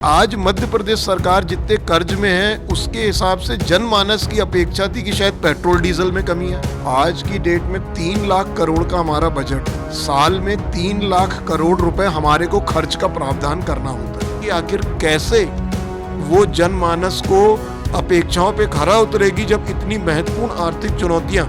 आज मध्य प्रदेश सरकार जितने कर्ज में है उसके हिसाब से जनमानस की अपेक्षा थी कि शायद पेट्रोल डीजल में कमी है। आज की डेट में 3 लाख करोड़ का हमारा बजट है। साल में 3 लाख करोड़ रुपए हमारे को खर्च का प्रावधान करना होता है कि आखिर कैसे वो जनमानस को अपेक्षाओं पे खरा उतरेगी जब इतनी महत्वपूर्ण आर्थिक चुनौतियां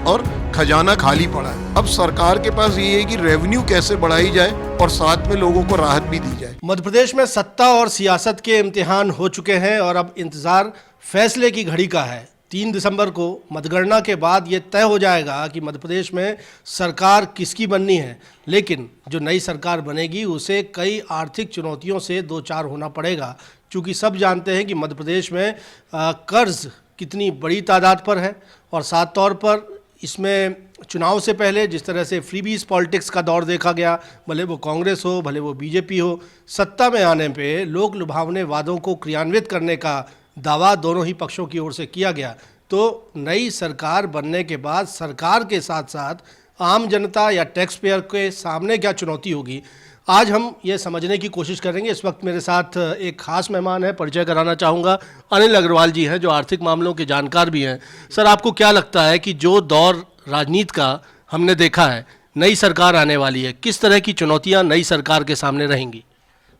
और खजाना खाली पड़ा है। अब सरकार के पास ये है कि रेवेन्यू कैसे बढ़ाई जाए और साथ में लोगों को राहत भी दी जाए। मध्य प्रदेश में सत्ता और सियासत के इम्तिहान हो चुके हैं और अब इंतजार फैसले की घड़ी का है। 3 दिसंबर को मतगणना के बाद ये तय हो जाएगा कि मध्य प्रदेश में सरकार किसकी बननी है। लेकिन जो नई सरकार बनेगी उसे कई आर्थिक चुनौतियों से दो चार होना पड़ेगा, क्योंकि सब जानते हैं कि मध्य प्रदेश में कर्ज कितनी बड़ी तादाद पर है और साथ तौर पर इसमें चुनाव से पहले जिस तरह से फ्रीबीज पॉलिटिक्स का दौर देखा गया, भले वो कांग्रेस हो भले वो बीजेपी हो, सत्ता में आने पे लोक लुभावने वादों को क्रियान्वित करने का दावा दोनों ही पक्षों की ओर से किया गया। तो नई सरकार बनने के बाद सरकार के साथ साथ आम जनता या टैक्स पेयर के सामने क्या चुनौती होगी, आज हम ये समझने की कोशिश करेंगे। इस वक्त मेरे साथ एक खास मेहमान है, परिचय कराना चाहूँगा। अनिल अग्रवाल जी हैं जो आर्थिक मामलों के जानकार भी हैं। सर, आपको क्या लगता है कि जो दौर राजनीति का हमने देखा है, नई सरकार आने वाली है, किस तरह की चुनौतियां नई सरकार के सामने रहेंगी?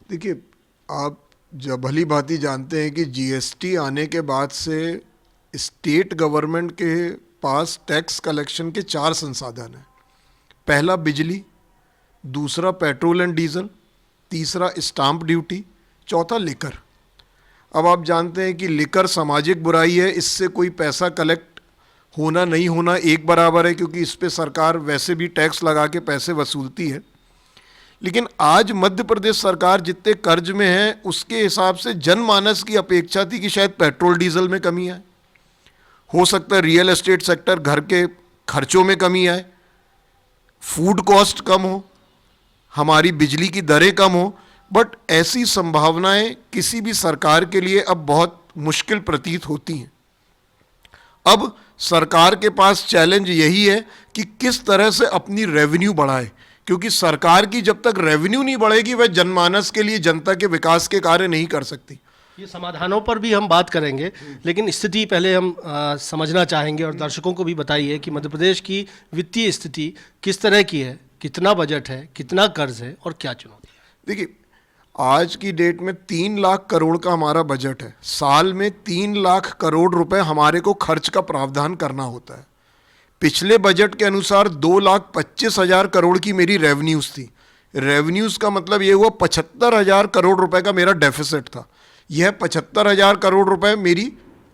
देखिए, आप जब भली भांति जानते हैं कि जीएसटी आने के बाद से स्टेट गवर्नमेंट के पास टैक्स कलेक्शन के 4 संसाधन हैं। पहला बिजली, दूसरा पेट्रोल एंड डीजल, तीसरा स्टाम्प ड्यूटी, चौथा लिकर। अब आप जानते हैं कि लिकर सामाजिक बुराई है, इससे कोई पैसा कलेक्ट होना नहीं होना एक बराबर है, क्योंकि इस पे सरकार वैसे भी टैक्स लगा के पैसे वसूलती है। लेकिन आज मध्य प्रदेश सरकार जितने कर्ज में है उसके हिसाब से जनमानस की अपेक्षा थी कि शायद पेट्रोल डीजल में कमी आए, हो सकता है रियल एस्टेट सेक्टर घर के खर्चों में कमी आए, फूड कॉस्ट कम हो, हमारी बिजली की दरें कम हो। बट ऐसी संभावनाएं किसी भी सरकार के लिए अब बहुत मुश्किल प्रतीत होती हैं। अब सरकार के पास चैलेंज यही है कि किस तरह से अपनी रेवेन्यू बढ़ाए, क्योंकि सरकार की जब तक रेवेन्यू नहीं बढ़ेगी वह जनमानस के लिए, जनता के विकास के कार्य नहीं कर सकती। ये समाधानों पर भी हम बात करेंगे, लेकिन स्थिति पहले हम समझना चाहेंगे और दर्शकों को भी बताइए कि मध्य प्रदेश की वित्तीय स्थिति किस तरह की है, कितना बजट है, कितना कर्ज है और क्या चुनौती है। देखिए, आज की डेट में 3 लाख करोड़ का हमारा बजट है। साल में 3 लाख करोड़ रुपए हमारे को खर्च का प्रावधान करना होता है। पिछले बजट के अनुसार 2,25,000 करोड़ की मेरी रेवेन्यूज़ थी। रेवेन्यूज़ का मतलब ये हुआ 75,000 करोड़ रुपए का मेरा डेफिसिट था। यह 75,000 करोड़ रुपए मेरी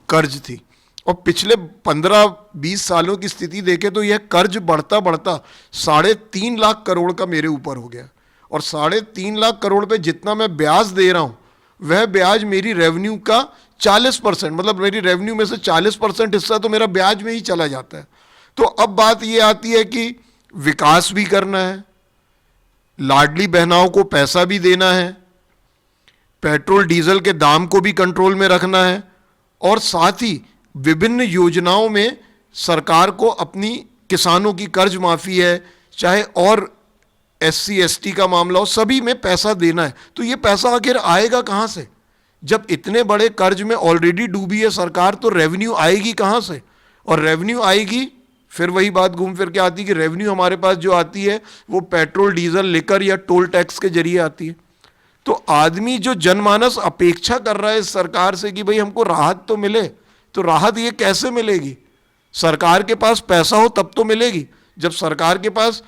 कर्ज थी। और पिछले 15-20 सालों की स्थिति देखें तो यह कर्ज बढ़ता बढ़ता 3.5 लाख करोड़ का मेरे ऊपर हो गया। और 3.5 लाख करोड़ पे जितना मैं ब्याज दे रहा हूँ वह ब्याज मेरी रेवेन्यू का 40%, मतलब मेरी रेवेन्यू में से 40% हिस्सा तो मेरा ब्याज में ही चला जाता है। तो अब बात ये आती है कि विकास भी करना है, लाडली बहनाओं को पैसा भी देना है, पेट्रोल डीजल के दाम को भी कंट्रोल में रखना है, और साथ ही विभिन्न योजनाओं में सरकार को अपनी किसानों की कर्ज माफ़ी है, चाहे और SC ST का मामला हो, सभी में पैसा देना है। तो ये पैसा आखिर आएगा कहाँ से? जब इतने बड़े कर्ज में ऑलरेडी डूबी है सरकार, तो रेवेन्यू आएगी कहाँ से? और रेवेन्यू आएगी, फिर वही बात घूम फिर के आती है कि रेवेन्यू हमारे पास जो आती है वो पेट्रोल डीजल लिकर या टोल टैक्स के जरिए आती है। तो आदमी, जो जनमानस अपेक्षा कर रहा है इस सरकार से कि भाई हमको राहत तो मिले, तो राहत ये कैसे मिलेगी? सरकार के पास पैसा हो तब तो मिलेगी। जब सरकार के पास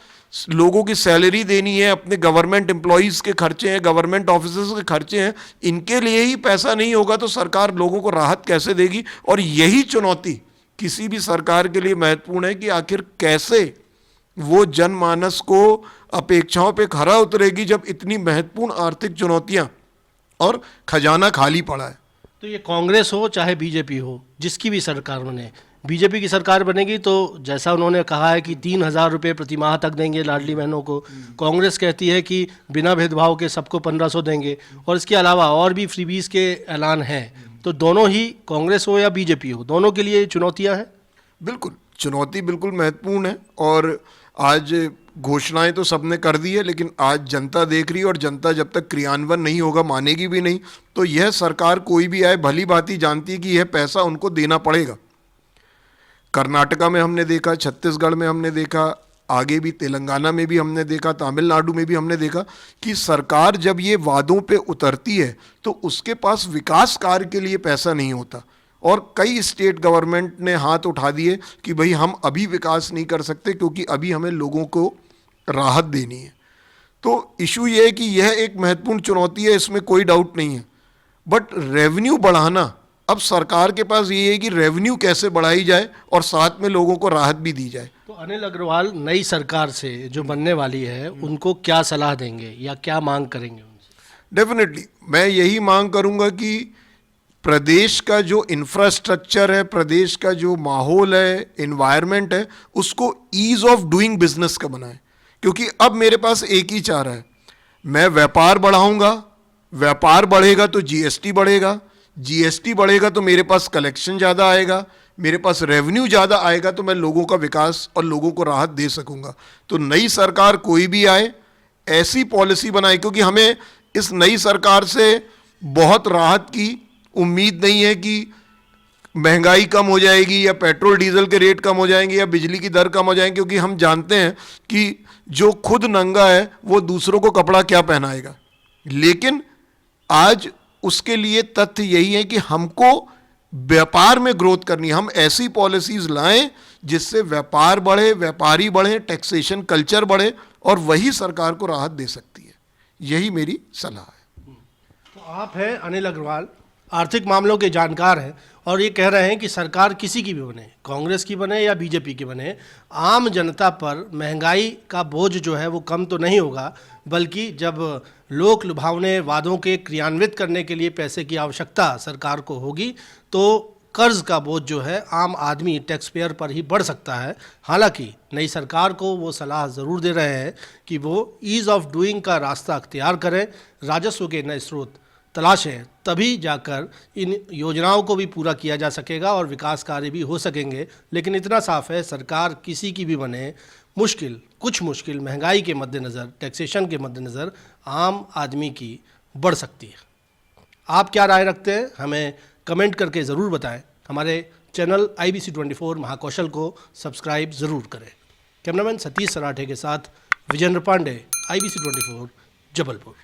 लोगों की सैलरी देनी है, अपने गवर्नमेंट एम्प्लॉयज़ के खर्चे हैं, गवर्नमेंट ऑफिसर्स के खर्चे हैं, इनके लिए ही पैसा नहीं होगा तो सरकार लोगों को राहत कैसे देगी? और यही चुनौती किसी भी सरकार के लिए महत्वपूर्ण है कि आखिर कैसे वो जनमानस को अपेक्षाओं पे खरा उतरेगी जब इतनी महत्वपूर्ण आर्थिक चुनौतियां और खजाना खाली पड़ा है। तो ये कांग्रेस हो चाहे बीजेपी हो, जिसकी भी सरकार बने, बीजेपी की सरकार बनेगी तो जैसा उन्होंने कहा है कि 3,000 रुपये प्रति माह तक देंगे लाडली बहनों को। कांग्रेस कहती है कि बिना भेदभाव के सबको 1,500 देंगे, और इसके अलावा और भी फ्रीबीज के ऐलान हैं। तो दोनों ही, कांग्रेस हो या बीजेपी हो, दोनों के लिए चुनौतियां हैं। बिल्कुल, चुनौती बिल्कुल महत्वपूर्ण है। और आज घोषणाएं तो सबने कर दी है, लेकिन आज जनता देख रही है और जनता जब तक क्रियान्वयन नहीं होगा मानेगी भी नहीं। तो यह सरकार कोई भी आए भली भांति जानती है कि यह पैसा उनको देना पड़ेगा। कर्नाटका में हमने देखा, छत्तीसगढ़ में हमने देखा, आगे भी तेलंगाना में भी हमने देखा, तमिलनाडु में भी हमने देखा कि सरकार जब ये वादों पे उतरती है तो उसके पास विकास कार्य के लिए पैसा नहीं होता। और कई स्टेट गवर्नमेंट ने हाथ उठा दिए कि भाई हम अभी विकास नहीं कर सकते क्योंकि अभी हमें लोगों को राहत देनी है। तो इशू ये है कि यह एक महत्वपूर्ण चुनौती है, इसमें कोई डाउट नहीं है। बट रेवेन्यू बढ़ाना, अब सरकार के पास ये है कि रेवेन्यू कैसे बढ़ाई जाए और साथ में लोगों को राहत भी दी जाए। तो अनिल अग्रवाल नई सरकार से जो बनने वाली है उनको क्या सलाह देंगे या क्या मांग करेंगे उनसे? डेफिनेटली मैं यही मांग करूंगा कि प्रदेश का जो इंफ्रास्ट्रक्चर है, प्रदेश का जो माहौल है, एनवायरनमेंट है, उसको ईज ऑफ डूइंग बिजनेस का बनाएं। क्योंकि अब मेरे पास एक ही चारा है, मैं व्यापार बढ़ाऊंगा, व्यापार बढ़ेगा तो जीएसटी बढ़ेगा, जीएसटी बढ़ेगा तो मेरे पास कलेक्शन ज़्यादा आएगा, मेरे पास रेवेन्यू ज़्यादा आएगा तो मैं लोगों का विकास और लोगों को राहत दे सकूंगा। तो नई सरकार कोई भी आए ऐसी पॉलिसी बनाए, क्योंकि हमें इस नई सरकार से बहुत राहत की उम्मीद नहीं है कि महंगाई कम हो जाएगी या पेट्रोल डीजल के रेट कम हो जाएंगे या बिजली की दर कम हो जाएंगी, क्योंकि हम जानते हैं कि जो खुद नंगा है वो दूसरों को कपड़ा क्या पहनाएगा। लेकिन आज उसके लिए तथ्य यही है कि हमको व्यापार में ग्रोथ करनी है। हम ऐसी पॉलिसीज लाएं जिससे व्यापार बढ़े, व्यापारी बढ़े, टैक्सेशन कल्चर बढ़े और वही सरकार को राहत दे सकती है। यही मेरी सलाह है। तो आप हैं अनिल अग्रवाल, आर्थिक मामलों के जानकार हैं और ये कह रहे हैं कि सरकार किसी की भी बने, कांग्रेस की बने या बीजेपी की बने, आम जनता पर महंगाई का बोझ जो है वो कम तो नहीं होगा, बल्कि जब लोक लुभावने वादों के क्रियान्वित करने के लिए पैसे की आवश्यकता सरकार को होगी तो कर्ज का बोझ जो है आम आदमी टैक्स पेयर पर ही बढ़ सकता है। हालांकि नई सरकार को वो सलाह ज़रूर दे रहे हैं कि वो ईज़ ऑफ डूइंग का रास्ता अख्तियार करें, राजस्व के नए स्रोत तलाशें, तभी जाकर इन योजनाओं को भी पूरा किया जा सकेगा और विकास कार्य भी हो सकेंगे। लेकिन इतना साफ है, सरकार किसी की भी बने, कुछ मुश्किल महंगाई के मद्देनज़र, टैक्सेशन के मद्देनज़र आम आदमी की बढ़ सकती है। आप क्या राय रखते हैं हमें कमेंट करके ज़रूर बताएं। हमारे चैनल IBC24 महाकौशल को सब्सक्राइब ज़रूर करें। कैमरामैन सतीश सराठे के साथ विजेंद्र पांडे, IBC24 जबलपुर।